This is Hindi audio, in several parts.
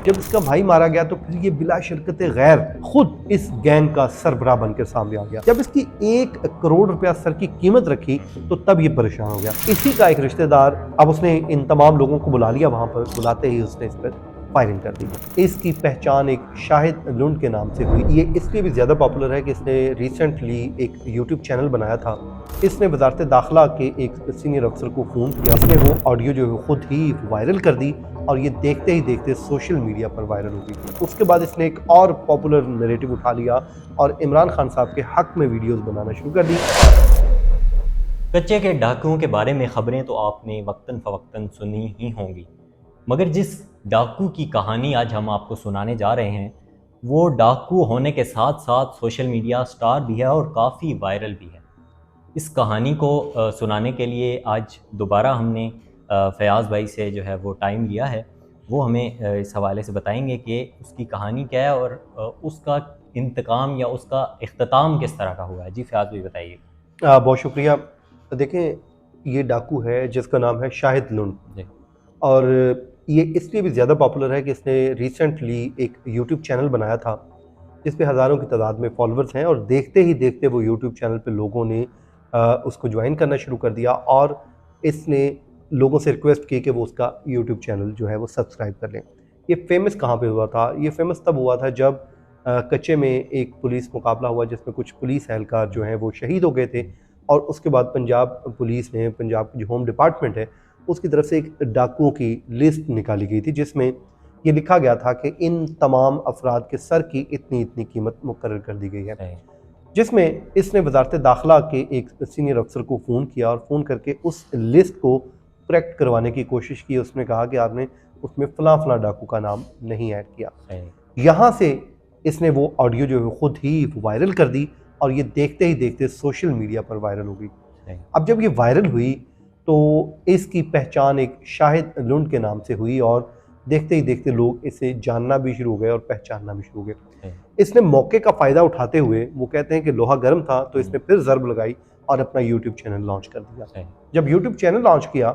जब इसका भाई मारा गया तो फिर ये बिला शिरकत गैर खुद इस गैंग का सरबराह बनकर सामने आ गया। जब इसकी 1 करोड़ रुपया सर की कीमत रखी तो तब ये परेशान हो गया। इसी का एक रिश्तेदार, अब उसने इन तमाम लोगों को बुला लिया वहां पर, बुलाते ही उसने इस पर फायरिंग कर दी। इसकी पहचान एक शाहिद लुंड के नाम से हुई। ये इसलिए भी ज्यादा पॉपुलर है कि इसने रिसेंटली एक यूट्यूब चैनल बनाया था। इसने वजारत दाखिला के एक सीनियर अफसर को फ़ोन किया। इसने वो ऑडियो जो है खुद ही वायरल कर दी और ये देखते ही देखते सोशल मीडिया पर वायरल हो गई। उसके बाद इसने एक और पॉपुलर नैरेटिव उठा लिया और इमरान खान साहब के हक में वीडियोस बनाना शुरू कर दी। कच्चे के डाकुओं के बारे में खबरें तो आपने वक्तन फ़वक्तन सुनी ही होंगी, मगर जिस डाकू की कहानी आज हम आपको सुनाने जा रहे हैं वो डाकू होने के साथ साथ सोशल मीडिया स्टार भी है और काफ़ी वायरल भी है। इस कहानी को सुनाने के लिए आज दोबारा हमने फयाज़ भाई से जो है वो टाइम लिया है। वो हमें इस हवाले से बताएंगे कि उसकी कहानी क्या है और उसका इंतकाम या उसका इख्तिताम किस तरह का हुआ है। जी फयाज़ भाई बताइए। बहुत शुक्रिया। देखें, ये डाकू है जिसका नाम है शाहिद लुंड और ये इसलिए भी ज़्यादा पॉपुलर है कि इसने रिसेंटली एक यूट्यूब चैनल बनाया था जिस पे हज़ारों की तादाद में फॉलोअर्स हैं और देखते ही देखते वो यूट्यूब चैनल पे लोगों ने उसको ज्वाइन करना शुरू कर दिया और इसने लोगों से रिक्वेस्ट की कि वो उसका यूट्यूब चैनल जो है वो सब्सक्राइब कर लें। ये फेमस कहाँ पे हुआ था? ये फेमस तब हुआ था जब कच्चे में एक पुलिस मुकाबला हुआ जिसमें कुछ पुलिस एहलकार जो हैं वो शहीद हो गए थे और उसके बाद पंजाब पुलिस ने, पंजाब की जो होम डिपार्टमेंट है, उसकी तरफ से एक डाकुओं की लिस्ट निकाली गई थी जिसमें ये लिखा गया था कि इन तमाम अफराद के सर की इतनी इतनी कीमत मुकर्रर कर दी गई है। जिसमें इसने वजारत दाखिला के एक सीनियर अफसर को फ़ोन किया और फ़ोन करके उस लिस्ट को करेक्ट करवाने की कोशिश की। उसने कहा कि आपने उसमें फ़लाँ फ़लाँ डाकू का नाम नहीं ऐड किया। यहाँ से इसने वो ऑडियो जो है खुद ही वायरल कर दी और ये देखते ही देखते सोशल मीडिया पर वायरल हो गई। अब जब ये वायरल हुई तो इसकी पहचान एक शाहिद लुंड के नाम से हुई और देखते ही देखते लोग इसे जानना भी शुरू हो गए और पहचानना भी शुरू हो गए। इसने मौके का फ़ायदा उठाते हुए, वो कहते हैं कि लोहा गर्म था तो इसने फिर ज़रब लगाई और अपना यूट्यूब चैनल लॉन्च कर दिया। जब यूट्यूब चैनल लॉन्च किया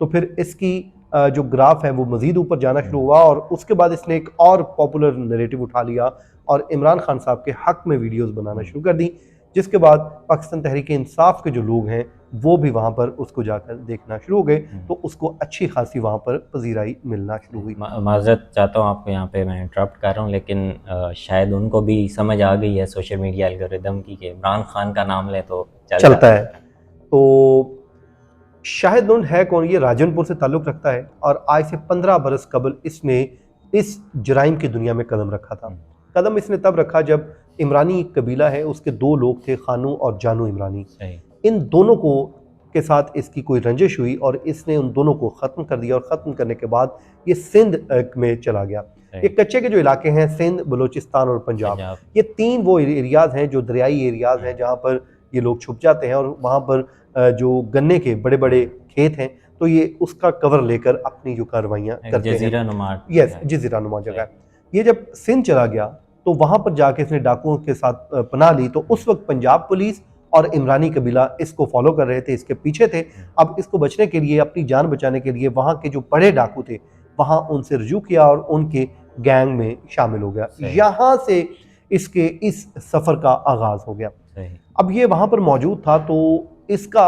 तो फिर इसकी जो ग्राफ है वो मज़ीद ऊपर जाना शुरू हुआ और उसके बाद इसने एक और पॉपुलर नैरेटिव उठा लिया और इमरान खान साहब के हक में वीडियोस बनाना शुरू कर दी, जिसके बाद पाकिस्तान तहरीक इंसाफ के जो लोग हैं वो भी वहाँ पर उसको जाकर देखना शुरू हो गए तो उसको अच्छी खासी वहाँ पर पजीराई मिलना शुरू हुई। माज़रत चाहता हूँ आपको, यहाँ पे मैं इंटरप्ट कर रहा हूँ, लेकिन शायद उनको भी समझ आ गई है सोशल मीडिया एल्गोरिदम की कि इमरान खान का नाम ले तो चलता है। तो शाहिद लुंड है कौन? ये राजनपुर से ताल्लुक़ रखता है और आज से 15 बरस कबल इसने इस जराइम की दुनिया में कदम रखा था। कदम इसने तब रखा जब इमरानी कबीला है, उसके 2 लोग थे, खानू और जानू इमरानी। इन दोनों को के साथ इसकी कोई रंजिश हुई और इसने उन दोनों को ख़त्म कर दिया और ख़त्म करने के बाद ये सिंध में चला गया। ये कच्चे के जो इलाके हैं, सिंध, बलूचिस्तान और पंजाब, ये 3 वो एरियाज़ हैं जो दरियाई एरियाज़ हैं जहाँ पर ये लोग छुप जाते हैं और वहाँ पर जो गन्ने के बड़े बड़े खेत हैं तो ये उसका कवर लेकर अपनी जो कार्रवाइयाँ करते हैं। जजीरा नुमा जगह। ये जब सिंध चला गया तो वहाँ पर जाके इसने डाकुओं के साथ पनाह ली तो उस वक्त पंजाब पुलिस और इमरानी कबीला इसको फॉलो कर रहे थे, इसके पीछे थे। अब इसको बचने के लिए, अपनी जान बचाने के लिए वहाँ के जो बड़े डाकू थे वहाँ उनसे रजू किया और उनके गैंग में शामिल हो गया। यहाँ से इसके इस सफ़र का आगाज़ हो गया। अब ये वहाँ पर मौजूद था तो इसका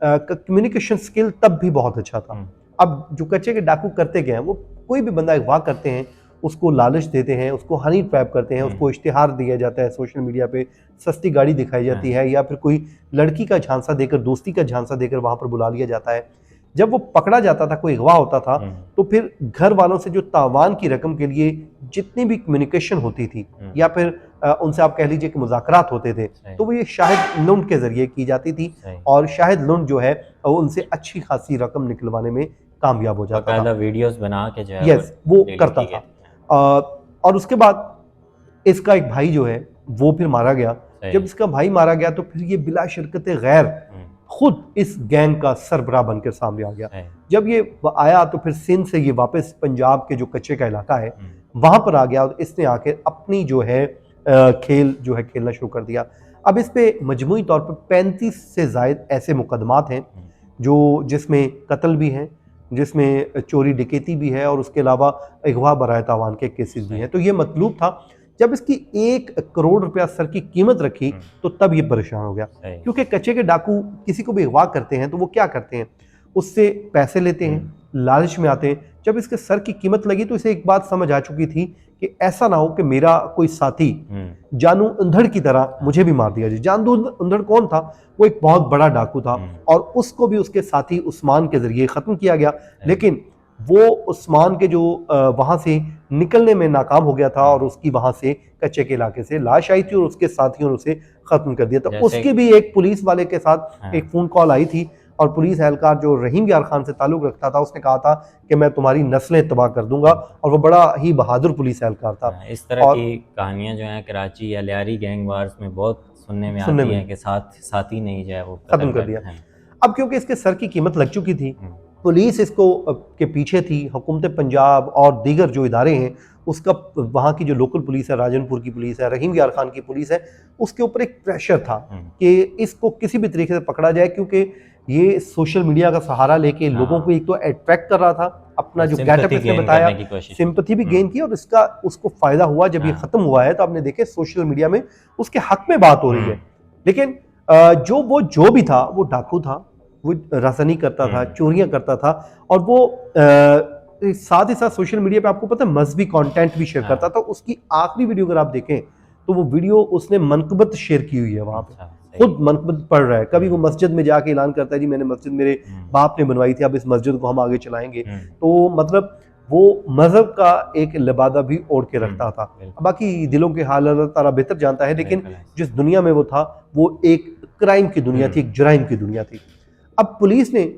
कम्युनिकेशन स्किल तब भी बहुत अच्छा था। अब जो कच्चे के डाकू करते गए हैं, वो कोई भी बंदा अगवा करते हैं, उसको लालच देते हैं, उसको हनी ट्रैप करते हैं, उसको इश्तिहार दिया जाता है सोशल मीडिया पे, सस्ती गाड़ी दिखाई जाती है या फिर कोई लड़की का झांसा देकर, दोस्ती का झांसा देकर वहाँ पर बुला लिया जाता है। जब वो पकड़ा जाता था, कोई अगवा होता था तो फिर घर वालों से जो तावान की रकम के लिए जितनी भी कम्युनिकेशन होती थी या फिर उनसे आप कह लीजिए कि मुज़ाकरात होते थे तो वो ये शाहिद लुंड के जरिए की जाती थी और शाहिद लुंड जो है उनसे अच्छी खासी रकम निकलवाने में कामयाब हो जाता था। वीडियोस बना के जो है वो करता था। और उसके बाद इसका एक भाई जो है वो फिर मारा गया। जब इसका भाई मारा गया तो फिर ये बिला शिरकत गैर खुद इस गैंग का सरबराह बनकर सामने आ गया। जब ये आया तो फिर सिंध से ये वापस पंजाब के जो कच्चे का इलाका है वहां पर आ गया और इसने आकर अपनी जो है खेल जो है खेलना शुरू कर दिया। अब इस पे मजमूई तौर पर 35 से ज़ायद ऐसे मुकदमात हैं जो जिसमें कत्ल भी हैं, जिसमें चोरी डकैती भी है और उसके अलावा अगवा बराए तावान के केसेस भी हैं। तो ये मतलूब था। जब इसकी 1 करोड़ रुपया सर की कीमत रखी तो तब ये परेशान हो गया, क्योंकि कच्चे के डाकू किसी को भी अगवा करते हैं तो वो क्या करते हैं, उससे पैसे लेते हैं, लालच में आते हैं। जब इसके सर की कीमत लगी तो इसे एक बात समझ आ चुकी थी कि ऐसा ना हो कि मेरा कोई साथी जानू अंधड़ की तरह मुझे भी मार दिया जाए। जानू अंधड़ कौन था? वो एक बहुत बड़ा डाकू था और उसको भी उसके साथी उस्मान के जरिए खत्म किया गया, लेकिन वो उस्मान के जो वहां से निकलने में नाकाम हो गया था और उसकी वहां से कच्चे के इलाके से लाश आई थी और उसके साथियों ने उसे खत्म कर दिया। तो उसकी भी एक पुलिस वाले के साथ एक फोन कॉल आई थी और पुलिस एहलकार जो रहीम यार खान से ताल्लुक रखता था उसने कहा था कि मैं तुम्हारी नस्लें तबाह कर दूंगा, और वो बड़ा ही बहादुर पुलिस एहलकार था। इस तरह की कहानियां जो हैं कराची या लियारी गैंग वार्स में बहुत सुनने में आती हैं कि साथी नहीं जो है वो खत्म कर दिया। अब क्योंकि इसके सर की कीमत लग चुकी थी, पुलिस इसको के पीछे थी, हुकूमत पंजाब और दीगर जो इदारे हैं उसका, वहाँ की जो लोकल पुलिस है, राजनपुर की पुलिस है, रहीम यार खान की पुलिस है, उसके ऊपर एक प्रेशर था कि इसको किसी भी तरीके से पकड़ा जाए, क्योंकि ये सोशल मीडिया का सहारा लेके लोगों को एक तो अट्रैक्ट कर रहा था, अपना जो गेटअप इसने बताया, सिंपैथी भी गेन की, और इसका उसको फायदा हुआ। जब ये खत्म हुआ है तो आपने देखे सोशल मीडिया में उसके हक में बात हो रही है, लेकिन जो भी था वो डाकू था, वो राजनी करता था, चोरियां करता था, और वो साथ ही साथ सोशल मीडिया पे आपको पता है मजहबी कंटेंट भी शेयर करता था। उसकी आखिरी वीडियो अगर आप देखें तो वो वीडियो उसने मनकबत शेयर की हुई है, वहां पे खुद मनकबत पढ़ रहा है। कभी वो मस्जिद में जाके ऐलान करता है जी मैंने मस्जिद मेरे बाप ने बनवाई थी, अब इस मस्जिद को हम आगे चलाएंगे। तो मतलब वो मजहब का एक लिबादा भी ओढ़ के रखता था। बाकी दिलों के हाल अल्लाह ताला बेहतर जानता है, लेकिन जिस दुनिया में वो था वो एक क्राइम की दुनिया थी, एक जराइम की दुनिया थी। अब पुलिस ने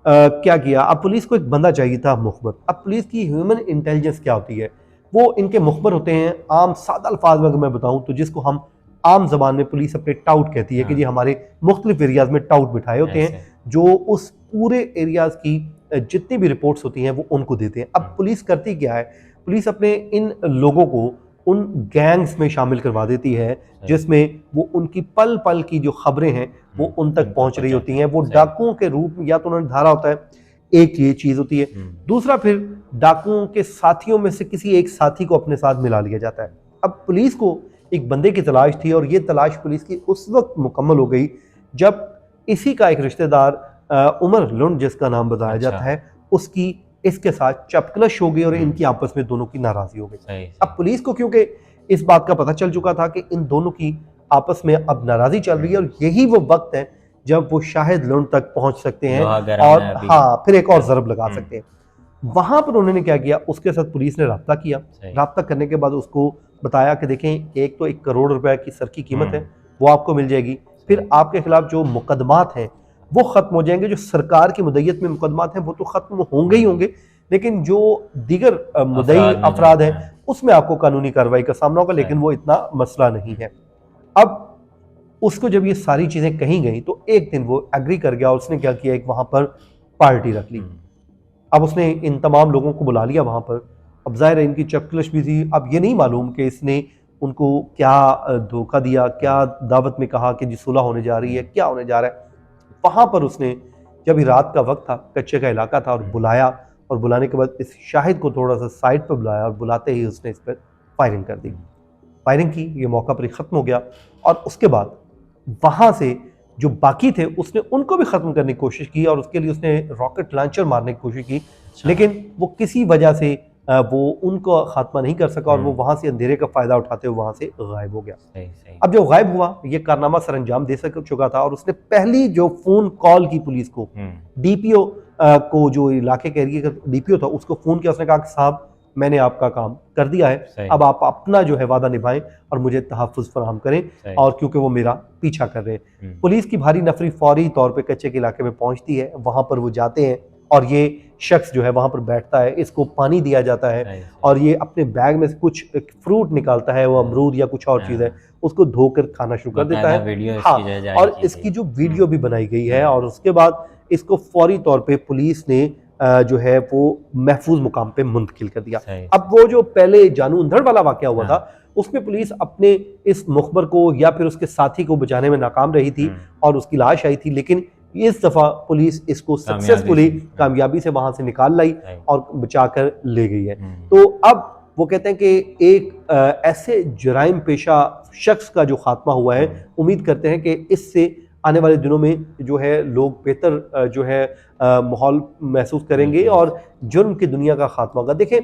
क्या किया? अब पुलिस को एक बंदा चाहिए था मुखबर। अब पुलिस की ह्यूमन इंटेलिजेंस क्या होती है, वो इनके मुखबर होते हैं। आम सादा अल्फाज में अगर मैं बताऊं तो जिसको हम आम जबान में पुलिस अपने टाउट कहती है कि जी हमारे मुख्तलिफ एरियाज में टाउट बिठाए होते हैं, जो उस पूरे एरियाज की जितनी भी रिपोर्ट्स होती हैं वो उनको देते हैं। अब पुलिस करती क्या है? पुलिस अपने इन लोगों को उन गैंग्स में शामिल करवा देती है जिसमें वो उनकी पल पल की जो खबरें हैं वो उन तक पहुंच रही होती हैं। वो डाकुओं के रूप में या तो उन्होंने धारा होता है, एक ये चीज होती है। दूसरा फिर डाकुओं के साथियों में से किसी एक साथी को अपने साथ मिला लिया जाता है। अब पुलिस को एक बंदे की तलाश थी और ये तलाश पुलिस की उस वक्त मुकम्मल हो गई जब इसी का एक रिश्तेदार उमर लुंड जिसका नाम बताया जाता है, उसकी इसके साथ चपकलश हो गई और इनकी आपस में दोनों की नाराजगी हो गई। अब पुलिस को क्योंकि इस बात का पता चल चुका था कि इन दोनों की आपस में अब नाराजगी चल रही है और यही वो वक्त है जब वो शाहिद लुंड तक पहुंच सकते हैं और हाँ फिर एक और जरब लगा सकते हैं। वहां पर उन्होंने क्या किया, उसके साथ पुलिस ने राब्ता किया। राब्ता करने के बाद उसको बताया कि देखें एक तो 1 करोड़ रुपए की सर की कीमत है, वो आपको मिल जाएगी। फिर आपके खिलाफ जो मुकदमात हैं वो खत्म हो जाएंगे। जो सरकार की मुद्दत में मुकदमात हैं वो तो खत्म होंगे ही होंगे, लेकिन जो दीगर मुद्दई अफराद हैं उसमें आपको कानूनी कार्रवाई का सामना होगा, लेकिन वो इतना मसला नहीं है। अब उसको जब ये सारी चीजें कही गई तो एक दिन वो एग्री कर गया और उसने क्या किया, एक वहां पर पार्टी रख ली। अब उसने इन तमाम लोगों को बुला लिया वहां पर। अब जाहिर है इनकी चपकलश भी थी। अब ये नहीं मालूम कि इसने उनको क्या धोखा दिया, क्या दावत में कहा कि जी सुलह होने जा रही है, क्या होने जा रहा है। वहां पर उसने जब रात का वक्त था, कच्चे का इलाका था, और बुलाया, और बुलाने के बाद इस शाहिद को थोड़ा सा साइड पर बुलाया और बुलाते ही उसने इस पर फायरिंग कर दी। फायरिंग की, ये मौका पर ही खत्म हो गया। और उसके बाद वहां से जो बाकी थे उसने उनको भी खत्म करने की कोशिश की और उसके लिए उसने रॉकेट लॉन्चर मारने की कोशिश की, लेकिन वो किसी वजह से वो उनको खात्मा नहीं कर सका और वो वहां से अंधेरे का फायदा उठाते हुए वहां से गायब हो गया। अब जो गायब हुआ ये कारनामा सर अंजाम दे चुका था और उसने पहली जो फोन कॉल की पुलिस को, डीपीओ को, जो इलाके के एरिया का डीपीओ था, उसको फोन किया। उसने कहा कि साहब मैंने आपका काम कर दिया है, अब आप अपना जो है वादा निभाएं और मुझे तहफ़्फ़ुज़ फराहम करें, और क्योंकि वो मेरा पीछा कर रहे हैं। पुलिस की भारी नफरी फौरी तौर पे कच्चे के इलाके में पहुंचती है। वहां पर वो जाते हैं और ये शख्स जो है वहां पर बैठता है, इसको पानी दिया जाता है और ये अपने बैग में से कुछ फ्रूट निकालता है, वो अमरूद या कुछ और चीज़ है, उसको धोकर खाना शुरू कर देता है। हाँ, और इसकी जो वीडियो भी बनाई गई है और उसके बाद इसको फौरी तौर पे पुलिस ने जो है वो महफूज मुकाम पे मुंतकिल कर दिया। अब वो जो पहले जानू अंधड़ वाला वाकया हुआ था उसमें पुलिस अपने इस मुखबर को या फिर उसके साथी को बचाने में नाकाम रही थी और उसकी लाश आई थी, लेकिन इस दफ़ा पुलिस इसको सक्सेसफुली कामयाबी से वहाँ से निकाल लाई और बचाकर ले गई है। तो अब वो कहते हैं कि एक ऐसे जराइम पेशा शख्स का जो खात्मा हुआ है, उम्मीद करते हैं कि इससे आने वाले दिनों में जो है लोग बेहतर जो है माहौल महसूस करेंगे और जुर्म की दुनिया का खात्मा होगा। देखें,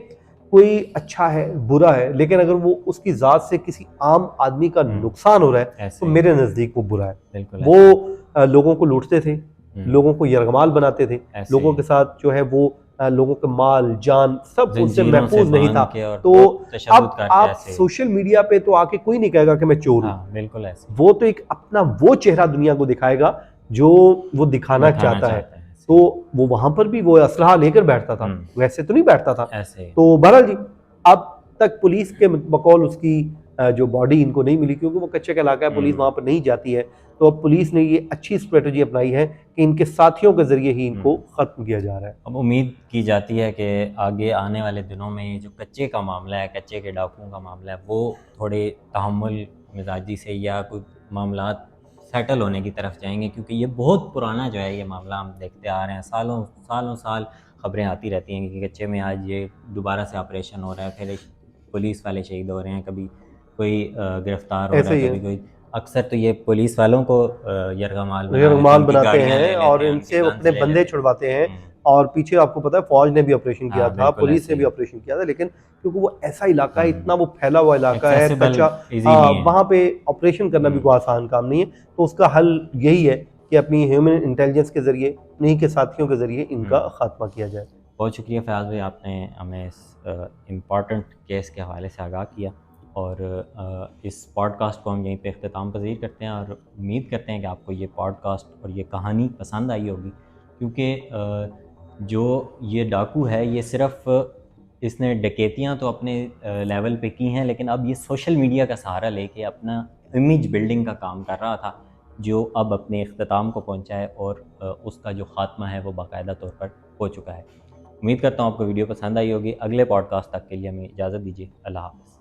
कोई अच्छा है बुरा है, लेकिन अगर वो उसकी ज़ात से किसी आम आदमी का नुकसान हो रहा है तो मेरे नज़दीक वो बुरा है। वो लोगों को लूटते थे, लोगों को यरगमाल बनाते थे, लोगों के साथ जो है वो लोगों के माल जान सब उनसे महफूज नहीं था। तो अब आप सोशल मीडिया पे तो आके कोई नहीं कहेगा कि मैं चोर हूँ, बिल्कुल ऐसे। वो तो एक अपना वो चेहरा दुनिया को दिखाएगा जो वो दिखाना चाहता है। तो वो वहां पर भी वो असलहा लेकर बैठता था, वैसे तो नहीं बैठता था ऐसे। तो बहरहाल जी, अब तक पुलिस के बकौल उसकी जो बॉडी इनको नहीं मिली, क्योंकि वो कच्चे का इलाका है, पुलिस वहां पर नहीं जाती है। तो अब पुलिस ने ये अच्छी स्ट्रेटजी अपनाई है कि इनके साथियों के जरिए ही इनको खत्म किया जा रहा है। अब उम्मीद की जाती है कि आगे आने वाले दिनों में जो कच्चे का मामला है, कच्चे के डाकुओं का मामला है, वो थोड़े तहम्मुल मिजाजी से या कोई मामला सेटल होने की तरफ जाएंगे, क्योंकि ये बहुत पुराना जो है ये मामला हम देखते आ रहे हैं। सालों साल खबरें आती रहती हैं कि कच्चे में आज ये दोबारा से ऑपरेशन हो रहा है, फिर एक पुलिस वाले शहीद हो रहे हैं, कभी कोई गिरफ्तार हो रहा है, कभी कोई। अक्सर तो ये पुलिस वालों को यरगमाल बनाते हैं और इनसे अपने बंदे छुड़वाते हैं। और पीछे आपको पता है फौज ने भी ऑपरेशन किया था, पुलिस ने भी ऑपरेशन किया था, लेकिन क्योंकि वो ऐसा इलाका है, इतना वो फैला हुआ इलाका है, कच्चा, वहाँ पे ऑपरेशन करना भी कोई आसान काम नहीं है। तो उसका हल यही है कि अपनी ह्यूमन इंटेलिजेंस के जरिए, इन्हीं के साथियों के जरिए इनका खात्मा किया जाए। बहुत शुक्रिया फयाज भाई, आपने हमें इस इम्पॉर्टेंट केस के हवाले से आगाह किया। और इस पॉडकास्ट को हम यहीं पे इख्तिताम पज़ीर करते हैं और उम्मीद करते हैं कि आपको ये पॉडकास्ट और ये कहानी पसंद आई होगी, क्योंकि जो ये डाकू है ये सिर्फ़ इसने डकैतियाँ तो अपने लेवल पे की हैं, लेकिन अब ये सोशल मीडिया का सहारा लेके अपना इमेज बिल्डिंग का काम कर रहा था, जो अब अपने इख्तिताम को पहुँचा है और उसका जो ख़ात्मा है वो बाकायदा तौर पर हो चुका है। उम्मीद करता हूँ आपको वीडियो पसंद आई होगी। अगले पॉडकास्ट तक के लिए हमें इजाज़त दीजिए। अल्लाह हाफ़िज़।